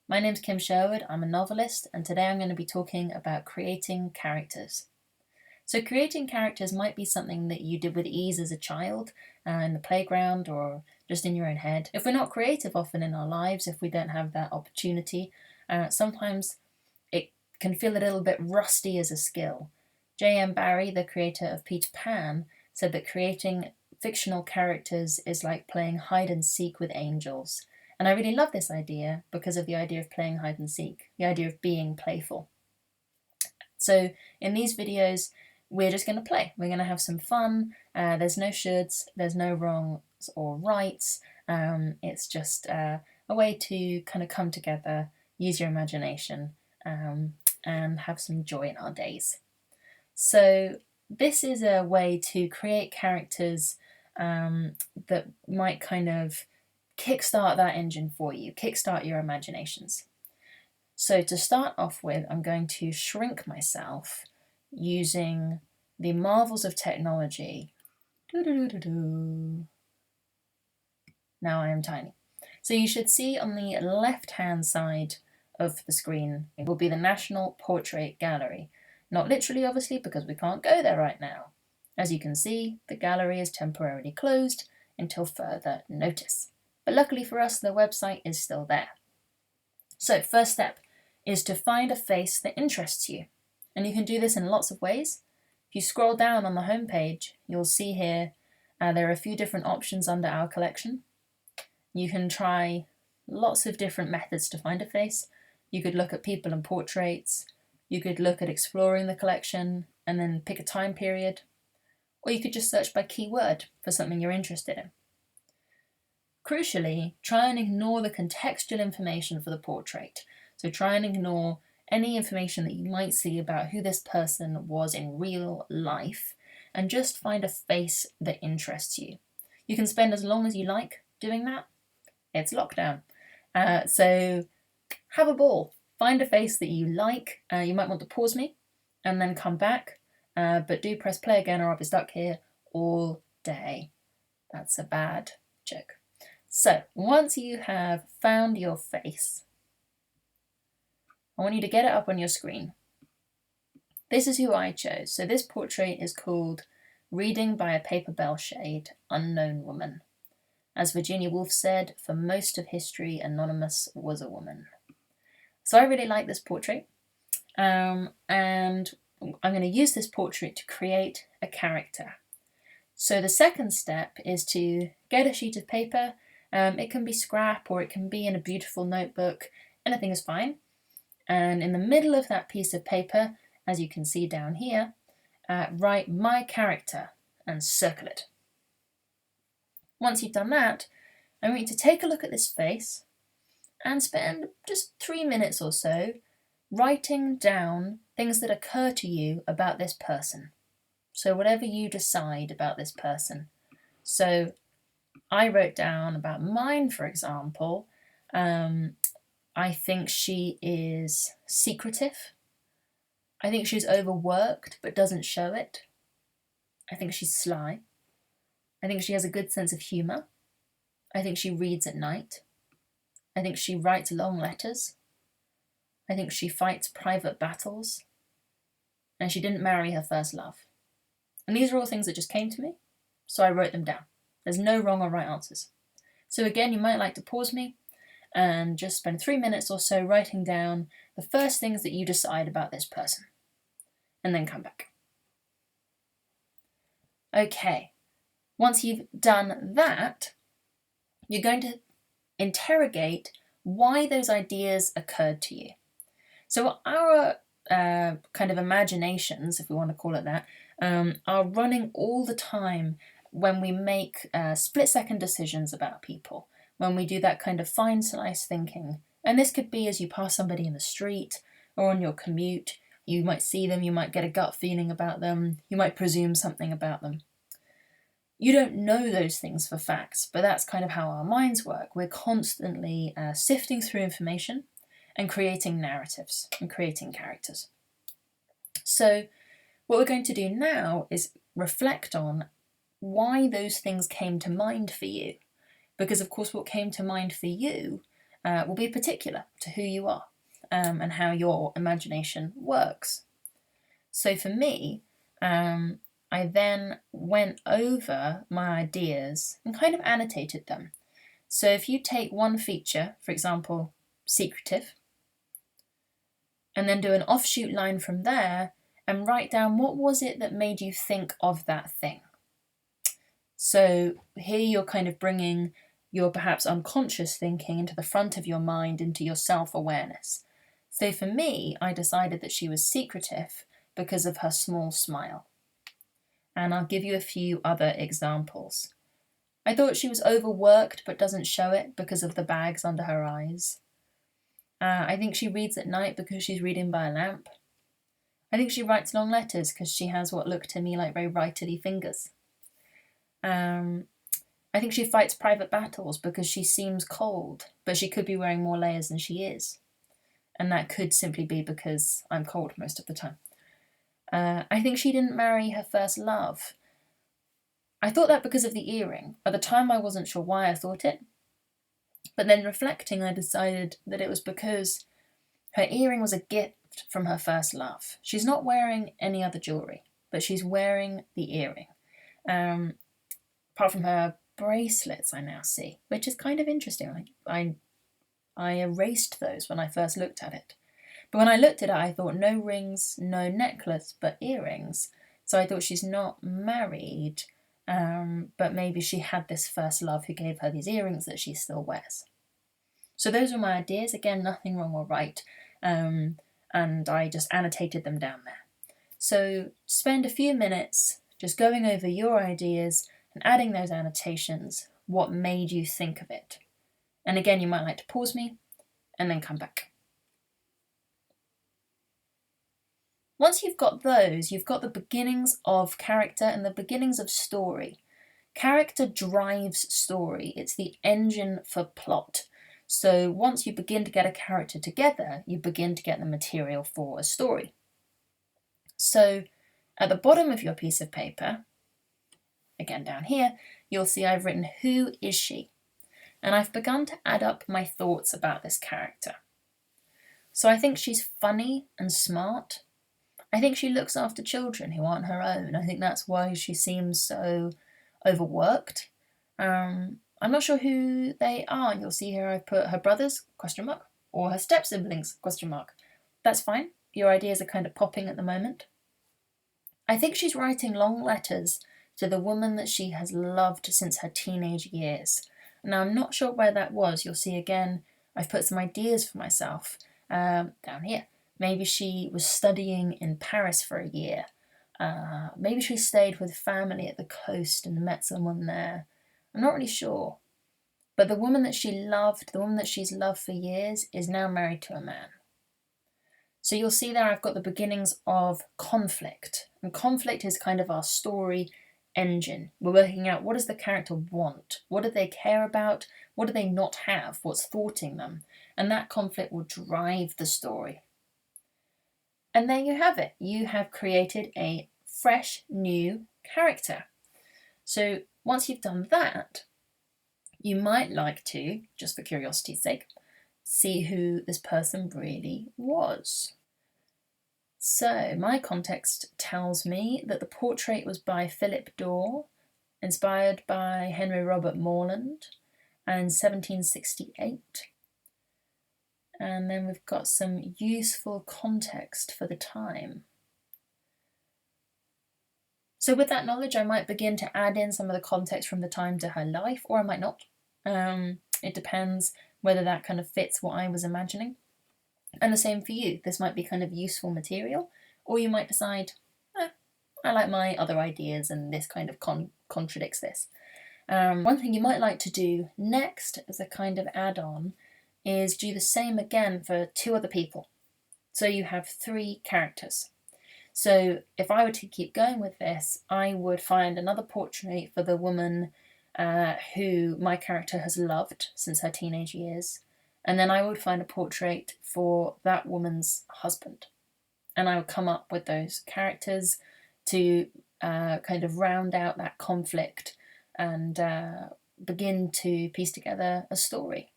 My name's Kim Sherwood, I'm a novelist, and today I'm going to be talking about creating characters. So creating characters might be something that you did with ease as a child, in the playground or just in your own head. If we're not creative often in our lives, if we don't have that opportunity, sometimes it can feel a little bit rusty as a skill. J.M. Barrie, the creator of Peter Pan, said that creating fictional characters is like playing hide and seek with angels. And I really love this idea because of the idea of playing hide and seek, the idea of being playful. So in these videos, we're just going to play. We're going to have some fun. There's no shoulds, there's no wrongs or rights. It's just a way to kind of come together, use your imagination, and have some joy in our days. So this is a way to create characters that might kind of kickstart that engine for you, kickstart your imaginations. So to start off with, I'm going to shrink myself using the marvels of technology. Now I am tiny. So you should see on the left-hand side of the screen, it will be the National Portrait Gallery. Not literally, obviously, because we can't go there right now. As you can see, the gallery is temporarily closed until further notice. But luckily for us, the website is still there. So first step is to find a face that interests you. And you can do this in lots of ways. If you scroll down on the home page, you'll see here there are a few different options under our collection. You can try lots of different methods to find a face. You could look at people and portraits. You could look at exploring the collection and then pick a time period. Or you could just search by keyword for something you're interested in. Crucially, try and ignore the contextual information for the portrait. So try and ignore any information that you might see about who this person was in real life and just find a face that interests you. You can spend as long as you like doing that. It's lockdown. So have a ball. Find a face that you like. You might want to pause me and then come back, but do press play again or I'll be stuck here all day. That's a bad joke. So once you have found your face, I want you to get it up on your screen. This is who I chose. So this portrait is called Reading by a Paper Bell Shade, Unknown Woman. As Virginia Woolf said, for most of history, Anonymous was a woman. So I really like this portrait. And I'm going to use this portrait to create a character. So the second step is to get a sheet of paper. It can be scrap or it can be in a beautiful notebook. Anything is fine. And in the middle of that piece of paper, as you can see down here, write my character and circle it. Once you've done that, I want you to take a look at this face and spend just 3 minutes or so writing down things that occur to you about this person. So whatever you decide about this person. So I wrote down about mine, for example, I think she is secretive. I think she's overworked but doesn't show it. I think she's sly. I think she has a good sense of humour. I think she reads at night. I think she writes long letters. I think she fights private battles. And she didn't marry her first love. And these are all things that just came to me, so I wrote them down. There's no wrong or right answers. So again, you might like to pause me and just spend 3 minutes or so writing down the first things that you decide about this person, and then come back. Okay, once you've done that, you're going to interrogate why those ideas occurred to you. So our kind of imaginations, if we want to call it that, are running all the time when we make split-second decisions about people, when we do that kind of fine slice thinking. And this could be as you pass somebody in the street or on your commute. You might see them, you might get a gut feeling about them, you might presume something about them. You don't know those things for facts, but that's kind of how our minds work. We're constantly sifting through information and creating narratives and creating characters. So what we're going to do now is reflect on why those things came to mind for you. Because of course what came to mind for you will be particular to who you are and how your imagination works. So for me, I then went over my ideas and kind of annotated them. So if you take one feature, for example, secretive, and then do an offshoot line from there and write down what was it that made you think of that thing. So here you're kind of bringing your perhaps unconscious thinking into the front of your mind, into your self-awareness. So for me, I decided that she was secretive because of her small smile. And I'll give you a few other examples. I thought she was overworked but doesn't show it because of the bags under her eyes. I think she reads at night because she's reading by a lamp. I think she writes long letters because she has what look to me like very writerly fingers. I think she fights private battles because she seems cold, but she could be wearing more layers than she is. And that could simply be because I'm cold most of the time. I think she didn't marry her first love. I thought that because of the earring. At the time, I wasn't sure why I thought it. But then reflecting, I decided that it was because her earring was a gift from her first love. She's not wearing any other jewellery, but she's wearing the earring. Apart from her bracelets, I now see, which is kind of interesting. I erased those when I first looked at it. But when I looked at it, I thought no rings, no necklace, but earrings. So I thought she's not married, but maybe she had this first love who gave her these earrings that she still wears. So those were my ideas. Again, nothing wrong or right. And I just annotated them down there. So spend a few minutes just going over your ideas and adding those annotations. What made you think of it? And again, you might like to pause me and then come back. Once you've got those, you've got the beginnings of character and the beginnings of story. Character drives story. It's the engine for plot. So once you begin to get a character together, you begin to get the material for a story. So at the bottom of your piece of paper, again down here, you'll see I've written, who is she? And I've begun to add up my thoughts about this character. So I think she's funny and smart. I think she looks after children who aren't her own. I think that's why she seems so overworked. I'm not sure who they are. You'll see here I've put her brothers, ? Or her step-siblings, ? That's fine. Your ideas are kind of popping at the moment. I think she's writing long letters to the woman that she has loved since her teenage years. Now, I'm not sure where that was. You'll see again, I've put some ideas for myself down here. Maybe she was studying in Paris for a year. Maybe she stayed with family at the coast and met someone there. I'm not really sure. But the woman that she loved, the woman that she's loved for years, is now married to a man. So you'll see there I've got the beginnings of conflict. And conflict is kind of our story engine. We're working out, what does the character want? What do they care about? What do they not have? What's thwarting them? And that conflict will drive the story. And there you have it. You have created a fresh, new character. So once you've done that, you might like to, just for curiosity's sake, see who this person really was. So my context tells me that the portrait was by Philip Dorr, inspired by Henry Robert Morland, and 1768. And then we've got some useful context for the time. So with that knowledge, I might begin to add in some of the context from the time to her life, or I might not. It depends whether that kind of fits what I was imagining. And the same for you. This might be kind of useful material, or you might decide, I like my other ideas and this kind of contradicts this. One thing you might like to do next as a kind of add-on is do the same again for 2 other people. So you have 3 characters. So if I were to keep going with this, I would find another portrait for the woman who my character has loved since her teenage years. And then I would find a portrait for that woman's husband. And I would come up with those characters to kind of round out that conflict and begin to piece together a story.